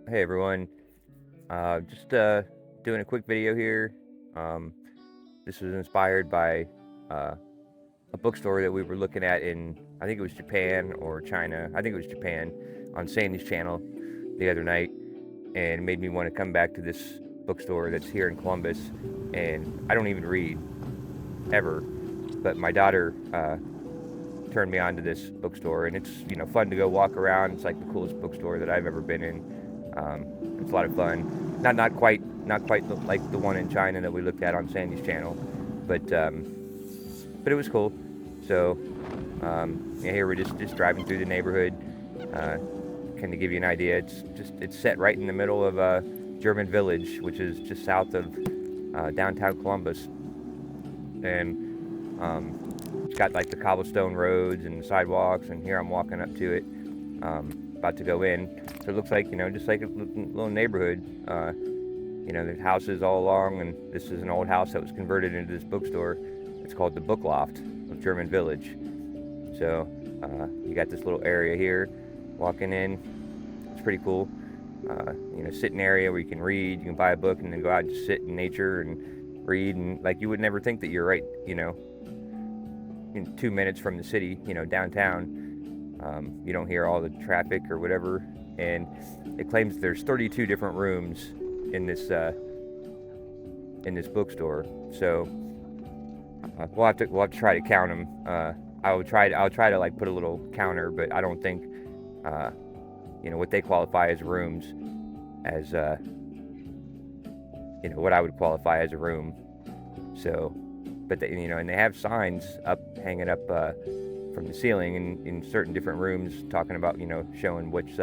Hey everyone, just doing a quick video here. Um, this was inspired by uh, a bookstore that we were looking at in, I think it was Japan or China. I think it was Japan, on Sandy's channel the other night, and it made me want to come back to this bookstore that's here in Columbus. And I don't even read ever, but my daughter turned me on to this bookstore, and it's fun to go walk around. It's like the coolest bookstore that I've ever been in. It's a lot of fun. Not quite like the one in China that we looked at on Sandy's channel, but it was cool. So yeah, here we're just driving through the neighborhood. Kind of give you an idea. It's set right in the middle of German Village, which is just south of downtown Columbus, and it's got like the cobblestone roads and sidewalks, and here I'm walking up to it, about to go in. So it looks like, just like a little neighborhood. There's houses all along, and this is an old house that was converted into this bookstore. It's called the Book Loft of German Village. So you got this little area here, walking in. It's pretty cool. Sitting area where you can read, you can buy a book and then go out and just sit in nature and read, and like you would never think that you're right, in 2 minutes from the city, downtown. You don't hear all the traffic or whatever, and it claims there's 32 different rooms in this bookstore. So we'll have to try to count them. I'll try to like put a little counter, but I don't think what they qualify as rooms as what I would qualify as a room. So, but they, and they have signs hanging up from the ceiling in certain different rooms, talking about showing which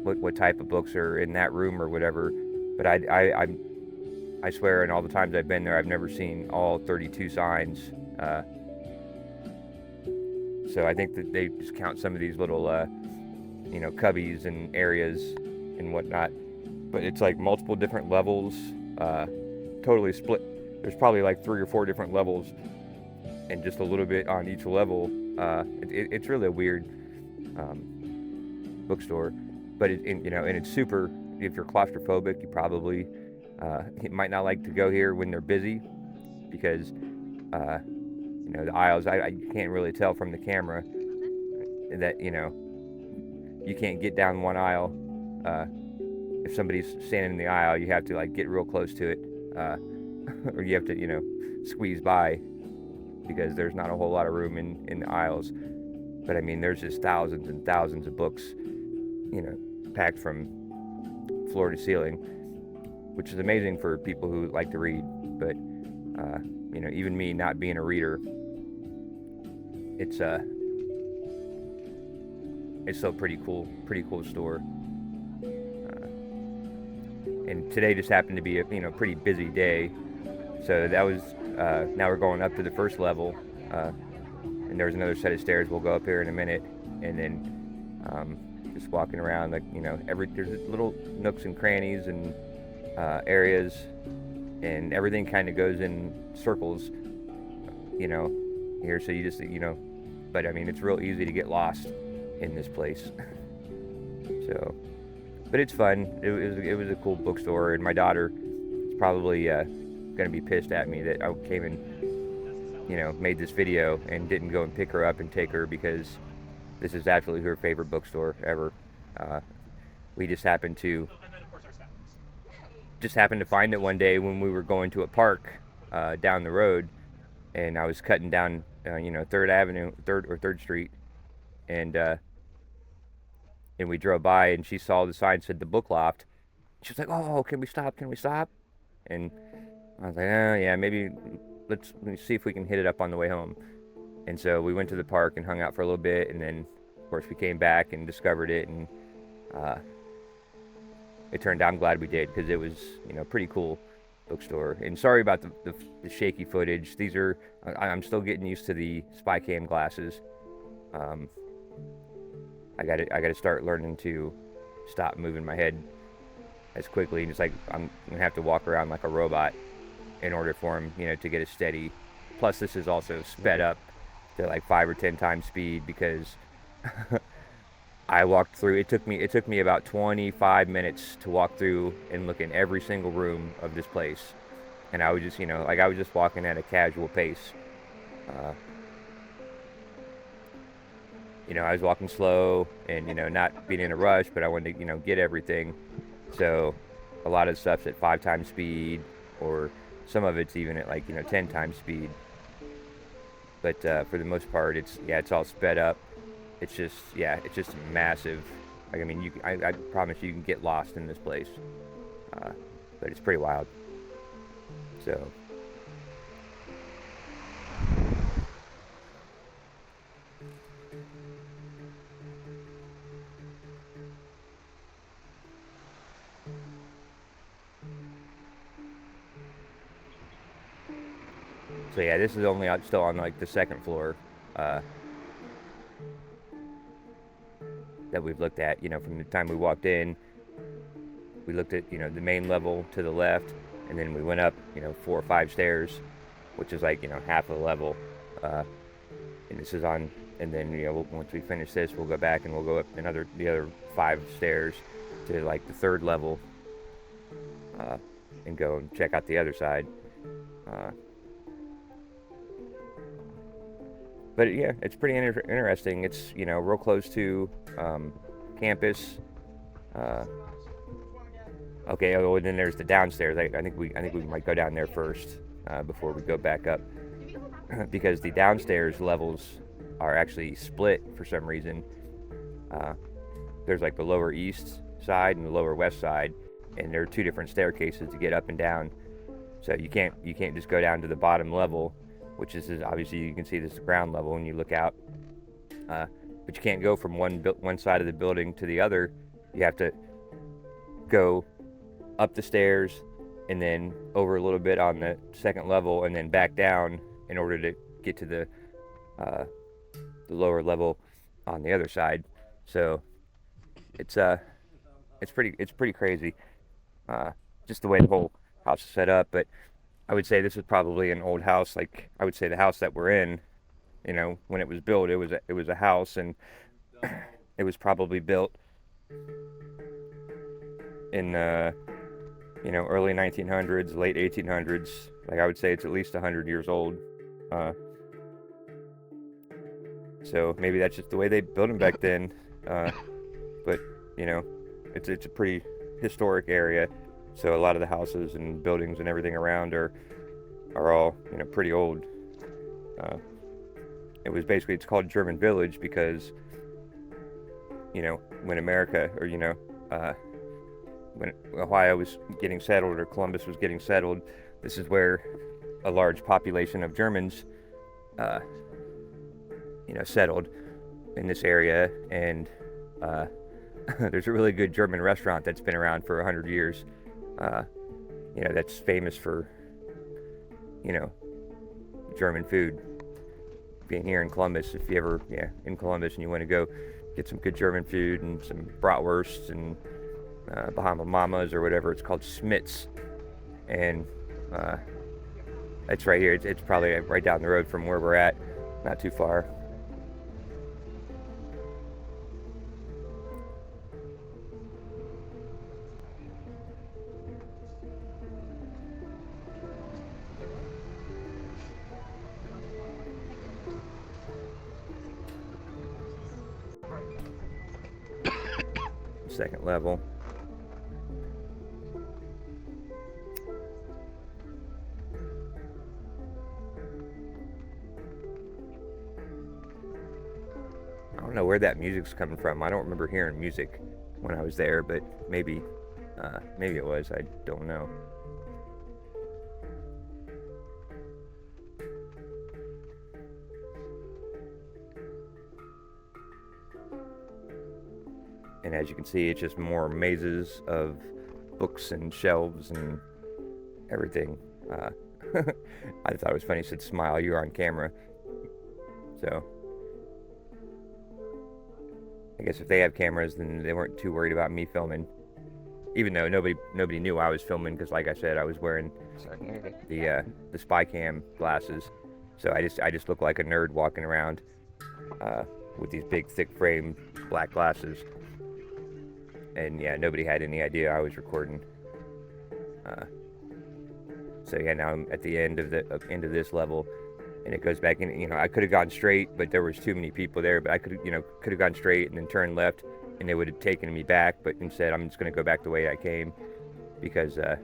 what type of books are in that room or whatever. But I swear, in all the times I've been there, I've never seen all 32 signs. So I think that they just count some of these little cubbies and areas and whatnot. But it's like multiple different levels, totally split. There's probably like 3 or 4 different levels, and just a little bit on each level. It's really a weird bookstore, but and it's super. If you're claustrophobic, you probably might not like to go here when they're busy, because the aisles. I can't really tell from the camera that you can't get down one aisle. If somebody's standing in the aisle, you have to like get real close to it, or you have to squeeze by, because there's not a whole lot of room in the aisles. But I mean, there's just thousands and thousands of books, packed from floor to ceiling, which is amazing for people who like to read. But even me not being a reader, it's still pretty cool store. And today just happened to be a pretty busy day, so that was now we're going up to the first level, and there's another set of stairs. We'll go up here in a minute, and then just walking around, like there's little nooks and crannies and areas, and everything kind of goes in circles, here. So you just but I mean, it's real easy to get lost in this place. So, but it's fun. It was a cool bookstore, and my daughter is probably gonna be pissed at me that I came and made this video and didn't go and pick her up and take her, because this is absolutely her favorite bookstore ever. We just happened to find it one day when we were going to a park down the road, and I was cutting down 3rd Street, and we drove by, and she saw the sign said the Book Loft. She was like, "Oh, can we stop? Can we stop?" And I was like, "Oh yeah, maybe let me see if we can hit it up on the way home." And so we went to the park and hung out for a little bit, and then of course we came back and discovered it, and it turned out, I'm glad we did, because it was pretty cool bookstore. And sorry about the shaky footage. These are I'm still getting used to the spy cam glasses. I gotta start learning to stop moving my head as quickly, and just like I'm gonna have to walk around like a robot in order for him to get a steady. Plus this is also sped up to like 5 or 10 times speed, because I walked through. It took me about 25 minutes to walk through and look in every single room of this place, and I was just like I was just walking at a casual pace. Uh, I was walking slow and not being in a rush, but I wanted to get everything. So a lot of stuff's at 5 times speed, or some of it's even at like 10 times speed. But for the most part, it's all sped up. It's just massive. Like I mean, I promise you can get lost in this place, uh, but it's pretty wild. So yeah, this is only still on like the second floor uh, that we've looked at. From the time we walked in, we looked at the main level to the left, and then we went up 4 or 5 stairs, which is like half of the level. And this is on, and then once we finish this, we'll go back and we'll go up the other 5 stairs to like the third level, uh, and go and check out the other side. Uh, but yeah, it's pretty interesting. It's real close to campus. Uh, okay, oh, and then there's the downstairs. I think we might go down there first before we go back up, because the downstairs levels are actually split for some reason. Uh, there's like the lower east side and the lower west side, and there are 2 different staircases to get up and down. So you can't just go down to the bottom level, which is obviously you can see this is the ground level when you look out. But you can't go from one side of the building to the other. You have to go up the stairs and then over a little bit on the second level and then back down in order to get to the lower level on the other side. So it's pretty crazy, uh, just the way the whole house is set up. But I would say this is probably an old house. Like I would say the house that we're in, when it was built, it was a house, and it was probably built in early 1900s, late 1800s. Like I would say it's at least 100 years old. Uh, so maybe that's just the way they built them back then. But you know, it's a pretty historic area. So a lot of the houses and buildings and everything around are all pretty old. Uh, it's called German Village because when America when Ohio was getting settled or Columbus was getting settled, this is where a large population of Germans uh, settled in this area. And there's a really good German restaurant that's been around for 100 years. That's famous for German food. Being here in Columbus, if you ever in Columbus and you want to go get some good German food and some bratwursts and Bahama Mamas or whatever, it's called Schmitz, and it's right here. It's probably right down the road from where we're at, not too far. Second level. I don't know where that music's coming from. I don't remember hearing music when I was there, but maybe it was. I don't know. And as you can see, it's just more mazes of books and shelves and everything. I thought it was funny. It said, "Smile, you're on camera." So I guess if they have cameras, then they weren't too worried about me filming. Even though nobody knew I was filming, because like I said, I was wearing the spy cam glasses, so I just look like a nerd walking around. with these big, thick frame black glasses. And yeah, nobody had any idea I was recording. So yeah, now I'm at the end of this level, and it goes back in. I could have gone straight, but there was too many people there. But I could have gone straight and then turned left, and it would have taken me back. But instead, I'm just going to go back the way I came, because I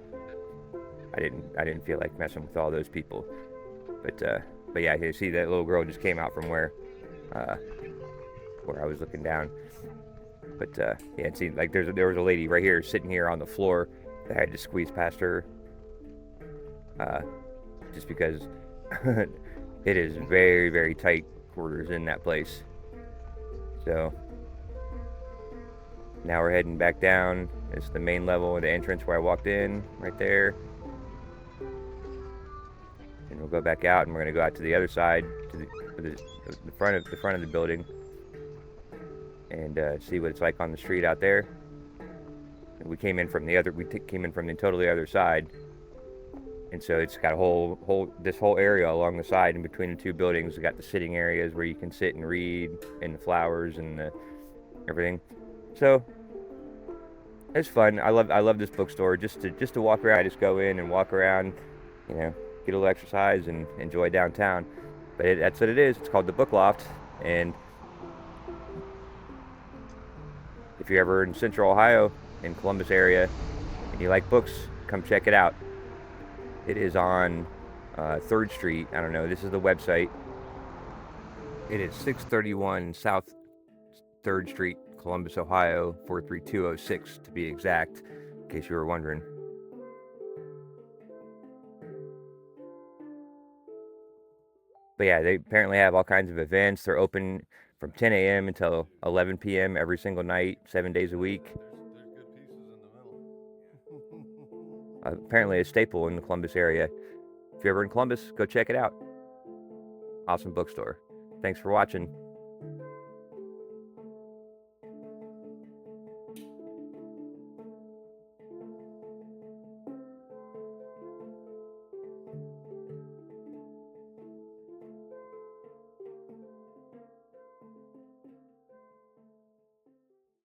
didn't feel like messing with all those people. But yeah, you see that little girl just came out from where I was looking down. But yeah, it seemed like there was a lady right here sitting here on the floor that I had to squeeze past her, just because it is very, very tight quarters in that place. So now we're heading back down. It's the main level and the entrance where I walked in, right there. And we'll go back out, and we're gonna go out to the other side, to the front of the building, and see what it's like on the street out there. We came in from the totally other side, and so it's got this whole area along the side in between the two buildings. We got the sitting areas where you can sit and read, and the flowers and everything. So it's fun. I love this bookstore. Just to walk around. I just go in and walk around, get a little exercise and enjoy downtown. But that's what it is. It's called the Book Loft, and if you're ever in Central Ohio, in Columbus area, and you like books, come check it out. It is on 3rd Street. I don't know. This is the website. It is 631 South 3rd Street, Columbus, Ohio, 43206 to be exact, in case you were wondering. But yeah, they apparently have all kinds of events. They're open from 10 a.m. until 11 p.m. every single night, 7 days a week. There's good pieces in the middle. Apparently a staple in the Columbus area. If you're ever in Columbus, go check it out. Awesome bookstore. Thanks for watching.